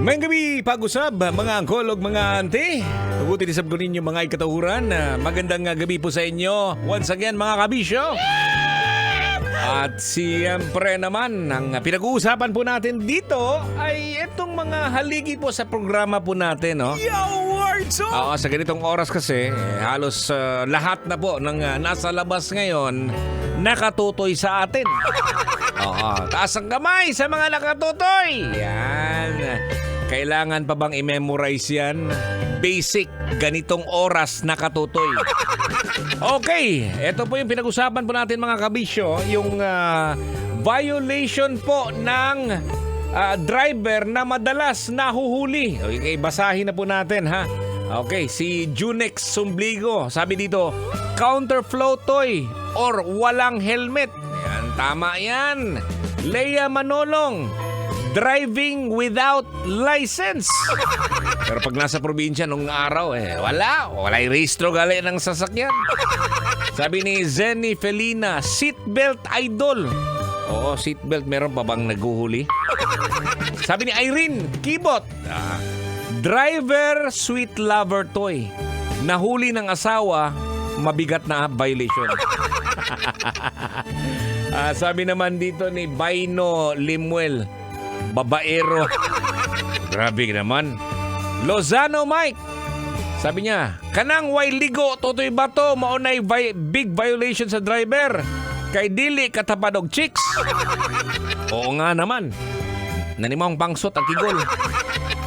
May gabi pag-usab, mga angkol ug mga auntie. Tugutin isab ko ninyo mga ikatahuran. Magandang gabi po sa inyo. Once again mga kabisyo. At siyempre naman, ang pinag-uusapan po natin dito ay itong mga haligi po sa programa po natin. No? Oo, sa ganitong oras kasi, halos lahat na po ng nasa labas ngayon nakatutoy sa atin. Oo, taas ang kamay sa mga nakatutoy. Yan. Kailangan pa bang i-memorize yan? Basic, ganitong oras nakatutoy. Okay, ito po yung pinag-usapan po natin mga kabisyo. Yung violation po ng driver na madalas nahuhuli. Okay, basahin na po natin ha. Okay, si Junex Sumbligo. Sabi dito, counterflow toy or walang helmet. Yan, tama yan. Leia Manolong, driving without license. Pero pag nasa probinsya nung araw, wala yung rehistro gali ng sasakyan. Sabi ni Zenny Felina, seatbelt idol. Oo, seatbelt, meron pa bang naghuhuli? Sabi ni Irene Kibot, driver sweet lover toy. Nahuli ng asawa, mabigat na violation. Sabi naman dito ni Baino Limuel, babaero. Grabe naman. Lozano Mike, sabi niya, kanang way ligo tutoy bato maunay big violation sa driver kay dili katapad og chicks. Oo nga naman, nanimang pangsot ang kigol.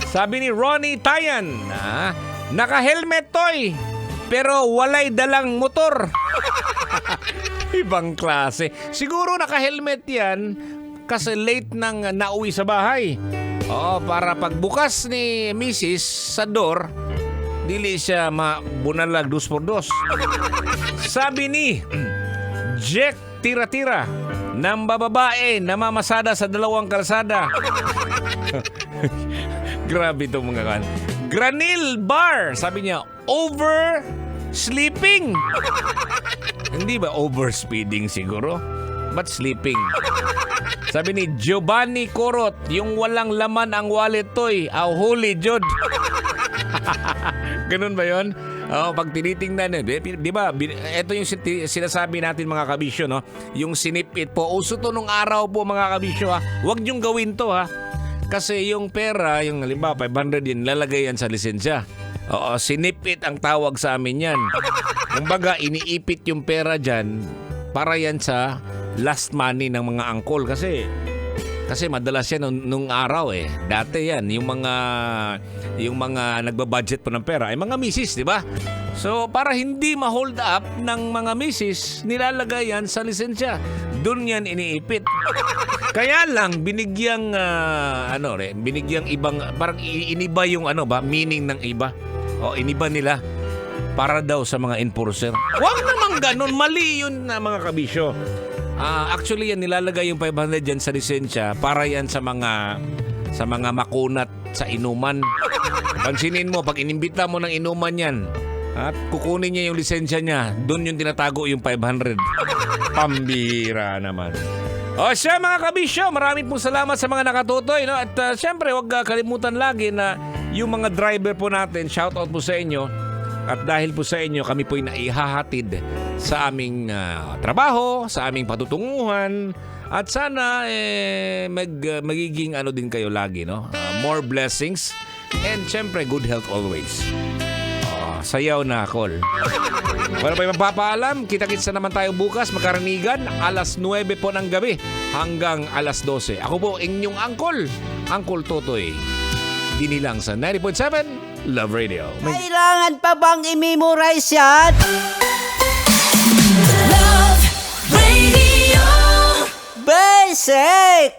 Sabi ni Ronnie Tayan, naka-helmet toy pero walay dalang motor. Ibang klase. Siguro naka-helmet yan kasi late nang nauwi sa bahay. Oo, para pagbukas ni Mrs. sa door, dili siya mabunalag 2x2. Sabi ni Jack Tira-Tira, nang bababae na mamasada sa dalawang kalsada. Grabe itong mga kan. Granil Bar, sabi niya, over sleeping. Hindi ba overspeeding siguro? But sleeping. Sabi ni Giovanni Corot, yung walang laman ang wallet toy, huli jud. Ganun ba yun? Pag tinitingnan, di ba, ito yung sinasabi natin mga kabisyo, no? Yung sinipit po, uso to nung araw po mga kabisyo, ha? Huwag niyong gawin to, ha? Kasi yung pera, yung halimbawa 500 yun, lalagay yan sa lisensya. Oo, sinipit ang tawag sa amin yan. Kumbaga, iniipit yung pera dyan para yan sa last money ng mga angkol kasi madalas yan nung araw dati yan yung mga nagbabudget po ng pera ay mga misis, di ba? So para hindi ma-hold up ng mga misis, nilalagay yan sa lisensya. Doon yan iniipit. Kaya lang binigyang binigyang ibang parang iniba yung meaning ng iba. O iniba nila para daw sa mga enforcer. Huwag naman ganun, mali yun na mga kabisyo. Actually yan nilalagay yung 500 dyan sa lisensya para yan sa mga makunat sa inuman. Pansinin mo, pag inimbita mo ng inuman yan at kukunin niya yung lisensya niya, doon yung tinatago yung 500. Pambira naman. O siya mga kabisyo, maraming pong salamat sa mga nakatutoy, no? At siyempre huwag kalimutan lagi na yung mga driver po natin, shoutout po sa inyo. At dahil po sa inyo, kami po'y naihahatid sa aming trabaho, sa aming patutunguhan. At sana magiging din kayo lagi, no? More blessings. And syempre, good health always. Sayaw na, Col. Wala pa yung magpapaalam. Kita-kitsa naman tayo bukas, magkaranigan, alas 9 po ng gabi hanggang alas 12. Ako po, inyong Angkol Totoy. Dinilang sa 90.7 Love Radio. Kailangan pa bang i-memorize yan? Love Radio. Basic!